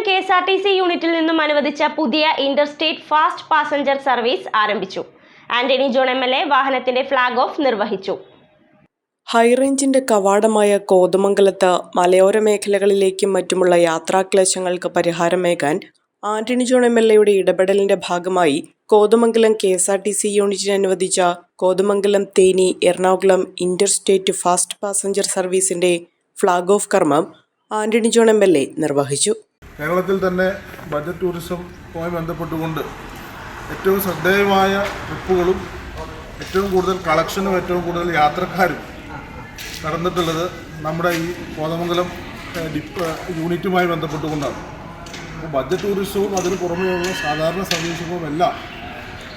KSRTC യൂണിറ്റിൽ നിന്നും അനുവദിച്ച പുതിയ ഇന്റർസ്റ്റേറ്റ് ഫാസ്റ്റ് പാസഞ്ചർ സർവീസ് ആരംഭിച്ചു. ആന്റണി ജോൺ MLA വാഹനത്തിന്റെ ഫ്ളാഗ് ഓഫ് നിർവഹിച്ചു. ഹൈറേഞ്ചിന്റെ കവാടമായ കോതമംഗലത്ത് മലയോര മേഖലകളിലേക്കും മറ്റുമുള്ള യാത്രാക്ലേശങ്ങൾക്ക് പരിഹാരമേകാൻ ആന്റണി ജോൺ MLAയുടെ ഇടപെടലിന്റെ ഭാഗമായി കോതമംഗലം KSRTC യൂണിറ്റിന് അനുവദിച്ച Kothamangalam Theni Ernakulam interstate fast passenger സർവീസിന്റെ ഫ്ളാഗ് ഓഫ് കർമ്മം ആന്റണി ജോൺ MLA നിർവഹിച്ചു. കേരളത്തിൽ തന്നെ ബജറ്റ് ടൂറിസവുമായി ബന്ധപ്പെട്ടുകൊണ്ട് ഏറ്റവും ശ്രദ്ധേയമായ ട്രിപ്പുകളും ഏറ്റവും കൂടുതൽ കളക്ഷനും ഏറ്റവും കൂടുതൽ യാത്രക്കാരും നടന്നിട്ടുള്ളത് നമ്മുടെ ഈ കോതമംഗലം യൂണിറ്റുമായി ബന്ധപ്പെട്ടുകൊണ്ടാണ്. അപ്പോൾ ബജറ്റ് ടൂറിസവും അതിന് പുറമെയുള്ള സാധാരണ സർവീസുകളും എല്ലാം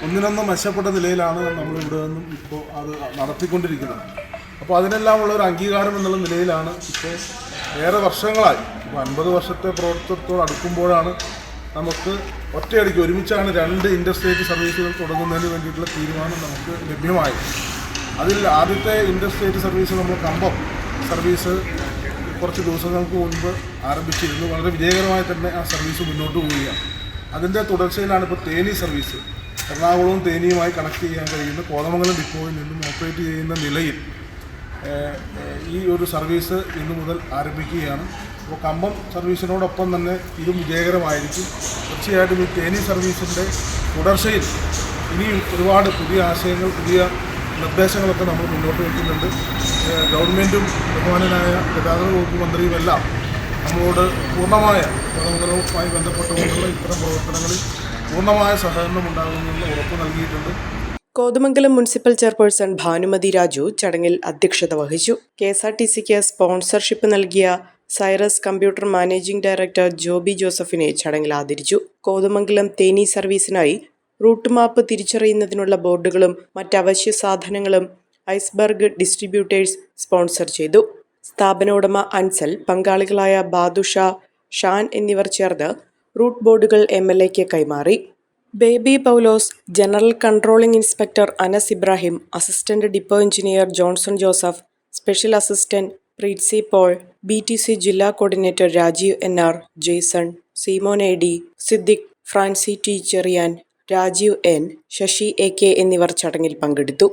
ഒന്നിനൊന്നും മെച്ചപ്പെട്ട നിലയിലാണ് നമ്മളിവിടെ നിന്നും ഇപ്പോൾ അത് നടത്തിക്കൊണ്ടിരിക്കുന്നത്. അപ്പോൾ അതിനെല്ലാമുള്ള ഒരു അംഗീകാരം എന്നുള്ള നിലയിലാണ് ഇപ്പോൾ ഏറെ വർഷങ്ങളായി, ഇപ്പോൾ 50 വർഷത്തെ പ്രവർത്തനത്തോട് അടുക്കുമ്പോഴാണ് നമുക്ക് ഒറ്റയടിക്ക് ഒരുമിച്ചാണ് 2 ഇൻ്റർസ്റ്റേറ്റ് സർവീസുകൾ തുടങ്ങുന്നതിന് വേണ്ടിയിട്ടുള്ള തീരുമാനം നമുക്ക് ലഭ്യമായി. അതിൽ ആദ്യത്തെ ഇൻ്റർസ്റ്റേറ്റ് സർവീസ് നമ്മൾ കമ്പം സർവീസ് കുറച്ച് ദിവസങ്ങൾക്ക് മുൻപ് ആരംഭിച്ചിരുന്നു. വളരെ വിജയകരമായി തന്നെ ആ സർവീസ് മുന്നോട്ട് പോവുകയാണ്. അതിൻ്റെ തുടർച്ചയിലാണ് ഇപ്പോൾ തേനി സർവീസ് എറണാകുളവും തേനിയുമായി കണക്ട് ചെയ്യാൻ കഴിയുന്ന കോതമംഗലം ഡിപ്പോയിൽ നിന്നും ഓപ്പറേറ്റ് ചെയ്യുന്ന നിലയിൽ ഈ ഒരു സർവീസ് ഇന്നു മുതൽ ആരംഭിക്കുകയാണ്. അപ്പോൾ കമ്പം സർവീസിനോടൊപ്പം തന്നെ ഇതും വിജയകരമായിരിക്കും. തീർച്ചയായിട്ടും ഈ തേനി സർവീസിൻ്റെ തുടർച്ചയിൽ ഇനിയും ഒരുപാട് പുതിയ ആശയങ്ങൾ, പുതിയ നിർദ്ദേശങ്ങളൊക്കെ നമ്മൾ മുന്നോട്ട് വയ്ക്കുന്നുണ്ട്. ഗവൺമെൻറ്റും ബഹുമാനനായ ഗതാഗത വകുപ്പ് മന്ത്രിയുമെല്ലാം നമ്മളോട് പൂർണ്ണമായ കോതമംഗലവുമായി ബന്ധപ്പെട്ടുകൊണ്ടുള്ള ഇത്തരം പ്രവർത്തനങ്ങളിൽ പൂർണ്ണമായ സഹകരണം ഉണ്ടാകുമെന്നുള്ള ഉറപ്പ് നൽകിയിട്ടുണ്ട്. കോതമംഗലം മുനിസിപ്പൽ ചെയർപേഴ്സൺ ഭാനുമതി രാജു ചടങ്ങിൽ അധ്യക്ഷത വഹിച്ചു. KSRTCക്ക് സ്പോൺസർഷിപ്പ് നൽകിയ Cyrus computer managing director Joby ജോസഫിനെ ചടങ്ങിൽ ആദരിച്ചു. കോതമംഗലം തേനി സർവീസിനായി റൂട്ട് മാപ്പ് തിരിച്ചറിയുന്നതിനുള്ള ബോർഡുകളും മറ്റവശ്യ സാധനങ്ങളും ഐസ്ബർഗ് ഡിസ്ട്രിബ്യൂട്ടേഴ്സ് സ്പോൺസർ ചെയ്തു. സ്ഥാപന ഉടമ അൻസൽ, പങ്കാളികളായ ബാദുഷ, ഷാൻ എന്നിവർ ചേർന്ന് റൂട്ട് ബോർഡുകൾ MLAക്ക് കൈമാറി. Baby Paulose, general controlling inspector Anas Ibrahim, assistant depot engineer Johnson Joseph, special assistant Preetsy Paul, BTC ജില്ലാ coordinator Rajeev NR, Jaison, Seemon AD, Siddique, Francy T Cherian, Rajeev N, Sasi AK എന്നിവർ ചടങ്ങിൽ പങ്കെടുത്തു.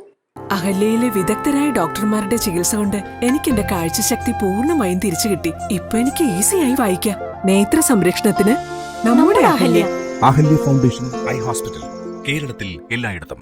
അഹല്യയിലെ വിദഗ്ധരായ ഡോക്ടർമാരുടെ ചികിത്സ കൊണ്ട് എനിക്ക് എന്റെ കാഴ്ചശക്തി പൂർണ്ണമായും തിരിച്ചു കിട്ടി. ഇപ്പൊ എനിക്ക് ഈസിയായി വായിക്കാം. നേത്ര സംരക്ഷണത്തിന് നമ്മുടെ Ahalya. Ahalya foundation eye hospital, കേരളത്തിൽ എല്ലായിടത്തും.